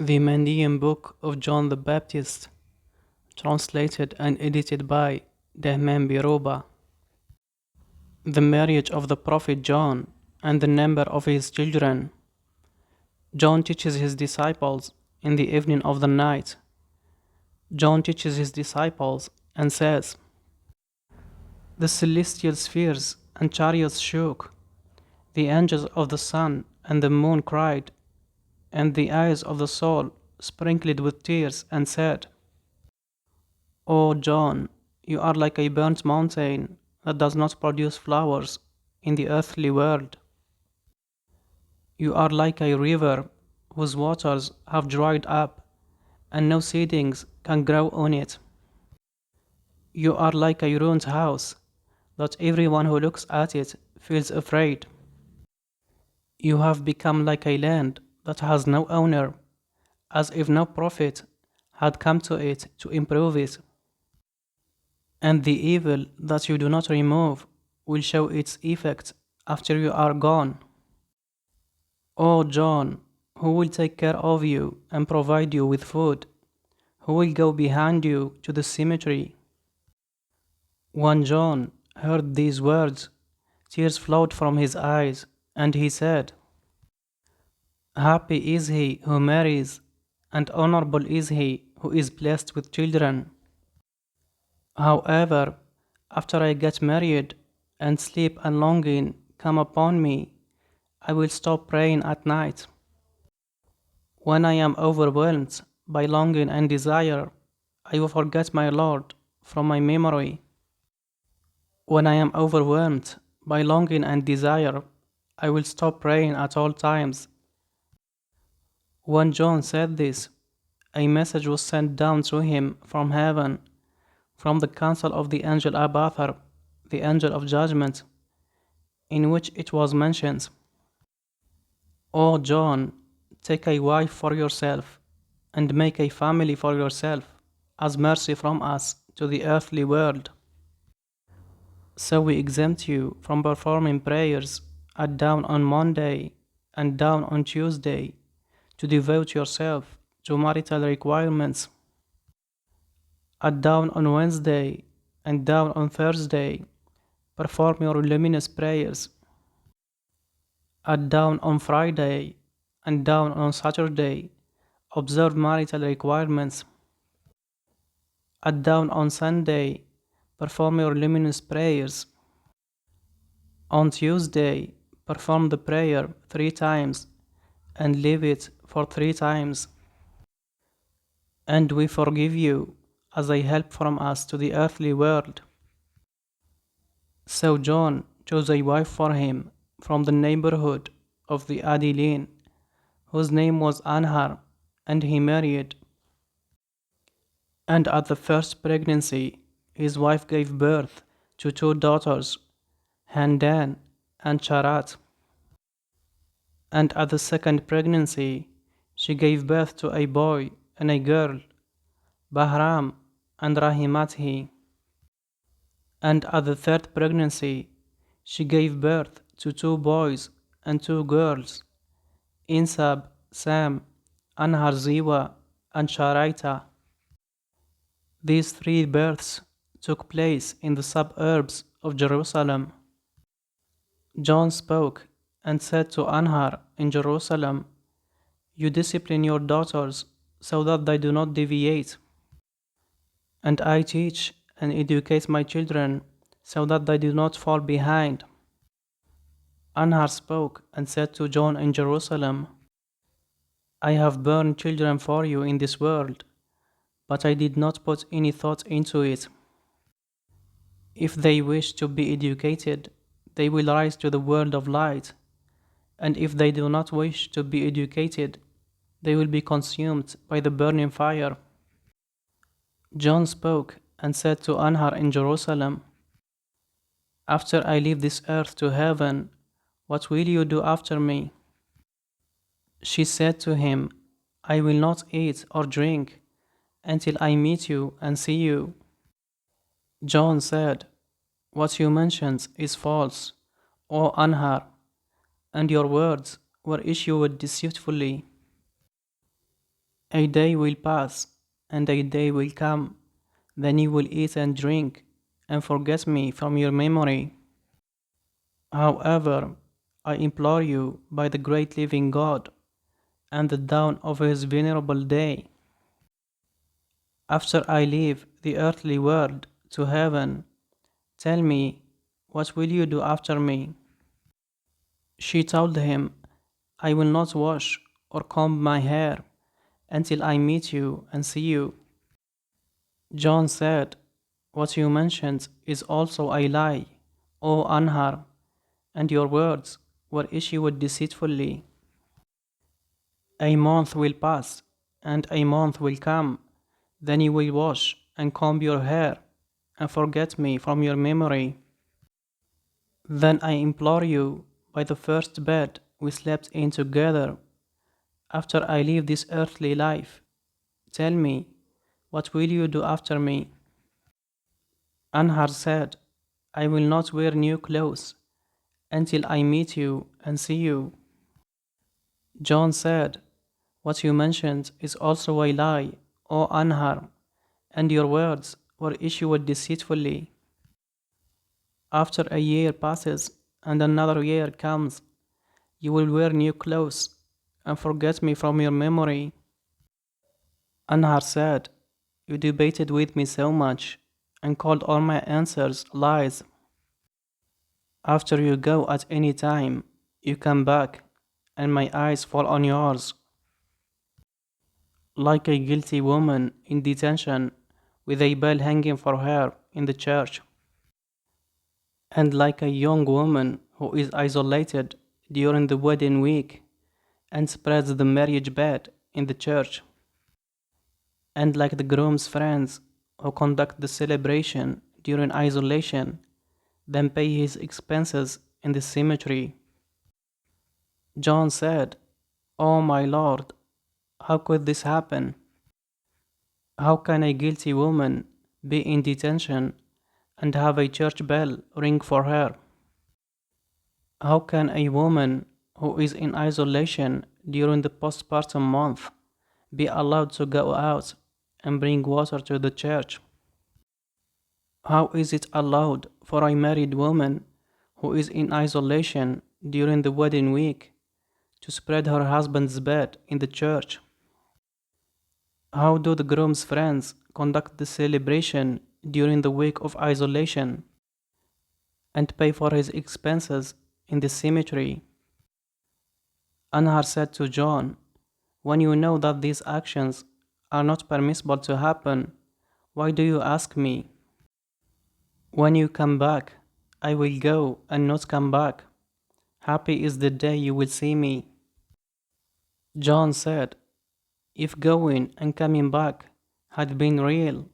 The Mandean Book of John the Baptist, translated and edited by Dahman Biroba. The marriage of the Prophet John and the number of his children. John teaches his disciples in the evening of the night. John teaches his disciples and says, "The celestial spheres and chariots shook, the angels of the sun and the moon cried, and the eyes of the soul sprinkled with tears and said, O John, you are like a burnt mountain that does not produce flowers in the earthly world. You are like a river whose waters have dried up, and no seedlings can grow on it. You are like a ruined house that everyone who looks at it feels afraid. You have become like a land that has no owner, as if no prophet had come to it to improve it. And the evil that you do not remove will show its effect after you are gone. O John, who will take care of you and provide you with food? Who will go behind you to the cemetery?" When John heard these words, tears flowed from his eyes, and he said, "Happy is he who marries, and honorable is he who is blessed with children. However, after I get married and sleep and longing come upon me, I will stop praying at night. When I am overwhelmed by longing and desire, I will forget my Lord from my memory. When I am overwhelmed by longing and desire, I will stop praying at all times." When John said this, a message was sent down to him from heaven, from the council of the angel Abathar, the angel of judgment, in which it was mentioned, "O John, take a wife for yourself, and make a family for yourself, as mercy from us to the earthly world. So we exempt you from performing prayers at dawn on Monday and dawn on Tuesday, to devote yourself to marital requirements. At dawn on Wednesday and dawn on Thursday, perform your luminous prayers. At dawn on Friday and dawn on Saturday, observe marital requirements. At dawn on Sunday, perform your luminous prayers. On Tuesday, perform the prayer 3 times and leave it for 3 times. And we forgive you as a help from us to the earthly world." So John chose a wife for him from the neighborhood of the Adilin, whose name was Anhar, and he married. And at the first pregnancy, his wife gave birth to 2 daughters, Handan and Charat. And at the second pregnancy, she gave birth to a boy and a girl, Bahram and Rahimathi. And at the third pregnancy, she gave birth to 2 boys and 2 girls, Insab, Sam, Anhar Ziwa, and Sharaita. These 3 births took place in the suburbs of Jerusalem. John spoke and said to Anhar in Jerusalem, "You discipline your daughters so that they do not deviate. And I teach and educate my children so that they do not fall behind." Anhar spoke and said to John in Jerusalem, "I have born children for you in this world, but I did not put any thought into it. If they wish to be educated, they will rise to the world of light, and if they do not wish to be educated, they will be consumed by the burning fire." John spoke and said to Anhar in Jerusalem, "After I leave this earth to heaven, what will you do after me?" She said to him, "I will not eat or drink until I meet you and see you." John said, "What you mentioned is false, O Anhar, and your words were issued deceitfully. A day will pass, and a day will come, then you will eat and drink, and forget me from your memory. However, I implore you by the great living God, and the dawn of his venerable day, after I leave the earthly world to heaven, tell me, what will you do after me? She told him, I will not wash or comb my hair until I meet you and see you. John said, what you mentioned is also a lie, O Anhar, and your words were issued deceitfully. A month will pass, and a month will come, then you will wash and comb your hair and forget me from your memory. Then I implore you, by the first bed we slept in together, after I leave this earthly life, tell me, what will you do after me? Anhar said, I will not wear new clothes until I meet you and see you. John said, what you mentioned is also a lie, O Anhar, and your words were issued deceitfully. After a year passes and another year comes, you will wear new clothes and forget me from your memory. Anhar said, you debated with me so much and called all my answers lies. After you go at any time, you come back, and my eyes fall on yours. Like a guilty woman in detention with a bell hanging for her in the church, and like a young woman who is isolated during the wedding week and spreads the marriage bed in the church, and like the groom's friends who conduct the celebration during isolation, then pay his expenses in the cemetery. John said, oh my Lord, how could this happen? How can a guilty woman be in detention and have a church bell ring for her? How can a woman who is in isolation during the postpartum month be allowed to go out and bring water to the church? How is it allowed for a married woman who is in isolation during the wedding week to spread her husband's bed in the church? How do the groom's friends conduct the celebration during the week of isolation and pay for his expenses in the cemetery? Anhar said to John, when you know that these actions are not permissible to happen, why do you ask me? When you come back, I will go and not come back. Happy is the day you will see me. John said, if going and coming back had been real,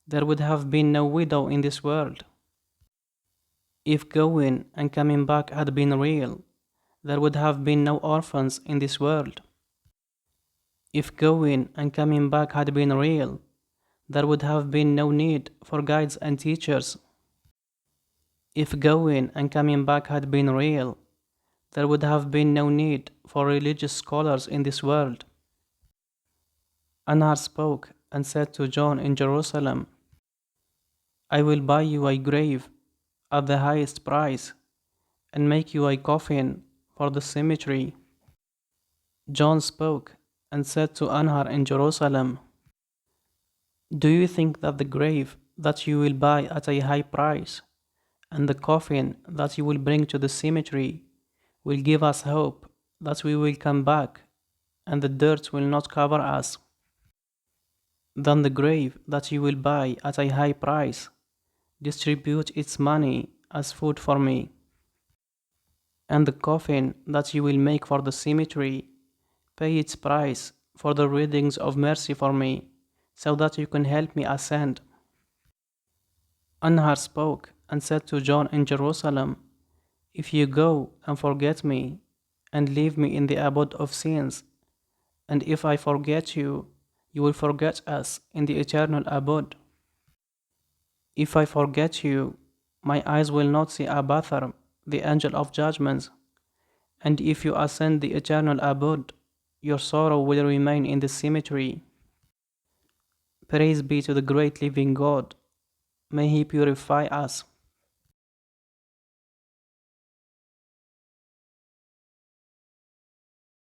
there would have been no widow in this world. If going and coming back had been real, there would have been no orphans in this world. If going and coming back had been real, there would have been no need for guides and teachers. If going and coming back had been real, there would have been no need for religious scholars in this world. Anhar spoke and said to John in Jerusalem, I will buy you a grave at the highest price and make you a coffin for the cemetery. John spoke and said to Anhar in Jerusalem, do you think that the grave that you will buy at a high price and the coffin that you will bring to the cemetery will give us hope that we will come back and the dirt will not cover us? Then the grave that you will buy at a high price distribute its money as food for me, and the coffin that you will make for the cemetery pay its price for the readings of mercy for me, so that you can help me ascend. Anhar spoke and said to John in Jerusalem, if you go and forget me and leave me in the abode of sins, and if I forget you, you will forget us in the eternal abode. If I forget you, my eyes will not see Abathar, the angel of judgments, and if you ascend the eternal abode, your sorrow will remain in the cemetery. Praise be to the great living God. May He purify us.